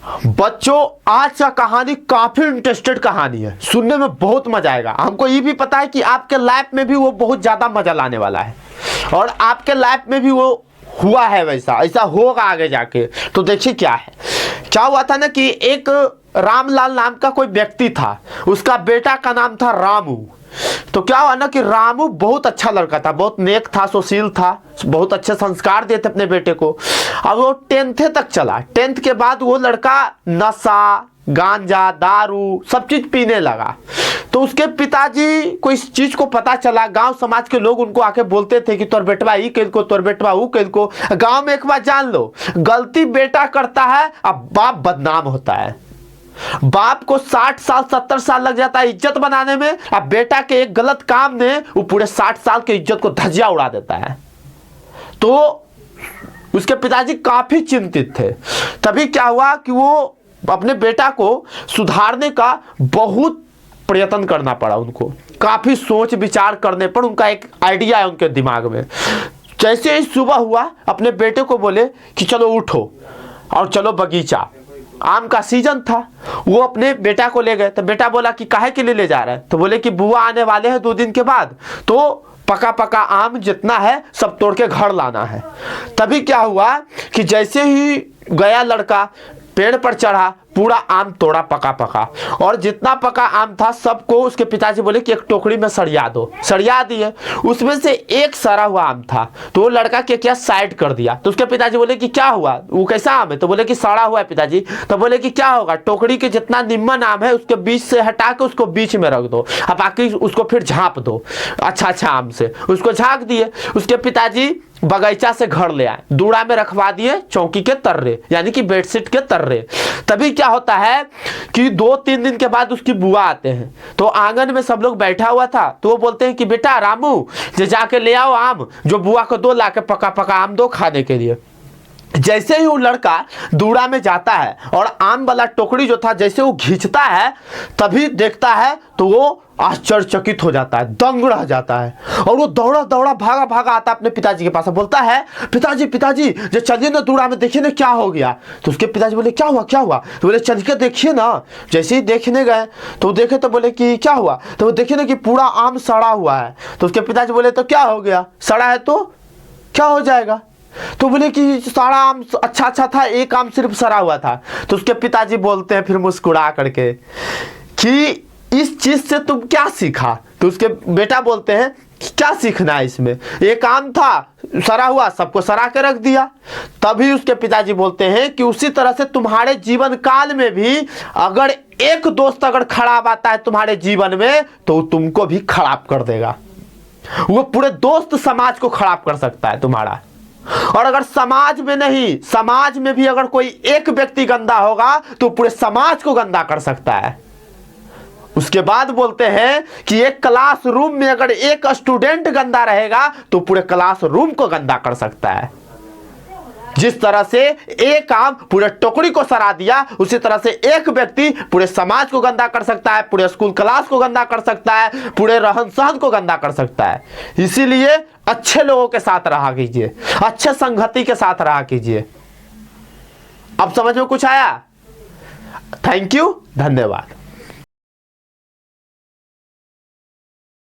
बच्चों आज का कहानी काफी इंटरेस्टेड कहानी है, सुनने में बहुत मजा आएगा। हमको ये भी पता है कि आपके लाइफ में भी वो बहुत ज्यादा मजा लाने वाला है और आपके लाइफ में भी वो हुआ है, वैसा ऐसा होगा आगे जाके। तो देखिए क्या हुआ था ना कि एक रामलाल नाम का कोई व्यक्ति था, उसका बेटा का नाम था रामू। तो क्या हुआ ना कि रामू बहुत अच्छा लड़का था, बहुत नेक था, सुशील था, बहुत अच्छे संस्कार दिए थे अपने बेटे को। अब वो 10th तक चला। 10th के बाद वो लड़का नशा, गांजा, दारू सब चीज पीने लगा। तो उसके पिताजी को इस चीज को पता चला। गांव समाज के लोग उनको आके बोलते थे कि तोर बेटवा ई कैल को, तोर बेटवा ऊ कैल को। गांव में एक बात जान लो, गलती बेटा करता है अब बाप बदनाम होता है। बाप को 60 साल 70 साल लग जाता है इज्जत बनाने में, अब बेटा के एक गलत काम ने वो पूरे 60 साल की इज्जत को धज्जियां उड़ा देता है। तो उसके पिताजी काफी चिंतित थे। तभी क्या हुआ कि वो अपने बेटा को सुधारने का बहुत प्रयत्न करना पड़ा उनको। काफी सोच विचार करने पर उनका एक आइडिया है उनके दिमाग में। जैसे ही सुबह हुआ, अपने बेटे को बोले कि चलो उठो और चलो बगीचा। आम का सीजन था, वो अपने बेटा को ले गए। तो बेटा बोला कि काहे के लिए ले जा रहे हैं? तो बोले कि बुआ आने वाले हैं 2 दिन के बाद, तो पका पका आम जितना है सब तोड़ के घर लाना है। तभी क्या हुआ कि जैसे ही गया लड़का, पेड़ पर चढ़ा, पूरा आम तोड़ा पका पका, और जितना पका आम था सबको उसके पिताजी बोले कि एक टोकरी में सरिया दो। सरिया दिए। उसमें से एक सड़ा हुआ आम था, तो वो लड़का के क्या साइड कर दिया। तो उसके पिताजी बोले कि क्या हुआ, वो कैसा आम है? तो बोले कि सड़ा हुआ है पिताजी। तो बोले कि क्या होगा, टोकरी के जितना निम्न आम है उसके बीच से हटा के उसको बीच में रख दो, अब बाकी उसको फिर झाँप दो अच्छा आम से। उसको झाँक दिए। उसके पिताजी बगीचा से घर ले आए, दूड़ा में रखवा दिए, चौकी के तर्रे यानी कि बेडशीट के तर्रे। तभी क्या होता है कि 2-3 दिन के बाद उसकी बुआ आते हैं। तो आंगन में सब लोग बैठा हुआ था, तो वो बोलते हैं कि बेटा रामू जे जाके ले आओ आम, जो बुआ को दो लाके पका पका आम दो खाने के लिए। जैसे ही वो लड़का दूड़ा में जाता है और आम वाला टोकरी जो था जैसे वो खींचता है, तभी देखता है तो वो आश्चर्यचकित हो जाता है, दंग रह जाता है। और वो दौड़ा दौड़ा भागा भागा आता है अपने पिताजी के पास, बोलता है पिताजी पिताजी जो चलिए ना दूड़ा में, देखिए ना क्या हो गया। तो उसके पिताजी बोले क्या हुआ क्या हुआ? तो बोले चल के देखिए ना। जैसे ही देखने गए तो देखे तो बोले कि क्या हुआ? तो वो देखे ना कि पूरा आम सड़ा हुआ है। तो उसके पिताजी बोले तो क्या हो गया, सड़ा है तो क्या हो जाएगा? तो बोले कि सारा आम अच्छा था, एक आम सिर्फ सड़ा हुआ था। तो उसके पिताजी बोलते हैं फिर मुस्कुरा करके कि इस चीज से तुम क्या सीखा? तो उसके बेटा बोलते हैं कि क्या सीखना है इसमें, एक आम था सड़ा हुआ, सबको सड़ा के रख दिया। तभी उसके पिताजी बोलते हैं कि उसी तरह से तुम्हारे जीवन काल में भी अगर एक दोस्त अगर खराब आता है तुम्हारे जीवन में, तो तुमको भी खराब कर देगा। वो पूरे दोस्त समाज को खराब कर सकता है तुम्हारा। और अगर समाज में नहीं, समाज में भी अगर कोई एक व्यक्ति गंदा होगा तो पूरे समाज को गंदा कर सकता है। उसके बाद बोलते हैं कि एक क्लासरूम में अगर एक स्टूडेंट गंदा रहेगा तो पूरे क्लासरूम को गंदा कर सकता है। जिस तरह से एक आम पूरे टोकरी को सड़ा दिया, उसी तरह से एक व्यक्ति पूरे समाज को गंदा कर सकता है, पूरे स्कूल क्लास को गंदा कर सकता है, पूरे रहन सहन को गंदा कर सकता है। इसीलिए अच्छे लोगों के साथ रहा कीजिए, अच्छे संगति के साथ रहा कीजिए। अब समझ में कुछ आया? थैंक यू, धन्यवाद।